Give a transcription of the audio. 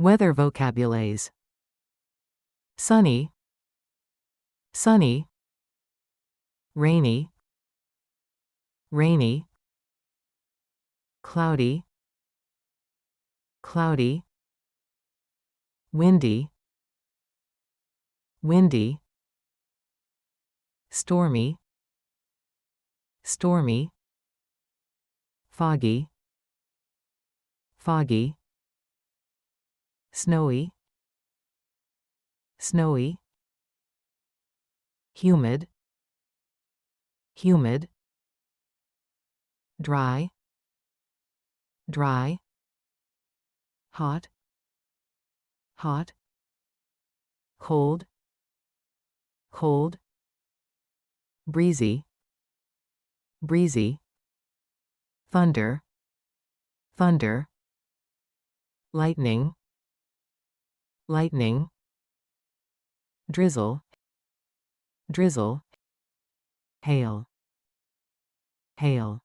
Weather vocabularies. Sunny, sunny. Rainy, rainy. Cloudy, cloudy. Windy, windy. Stormy, stormy. Foggy, foggy. Snowy, snowy. Humid, humid. Dry, dry. Hot, hot. Cold, cold. Breezy, breezy. Thunder, thunder. Lightning, lightning. Drizzle, drizzle. Hail, hail.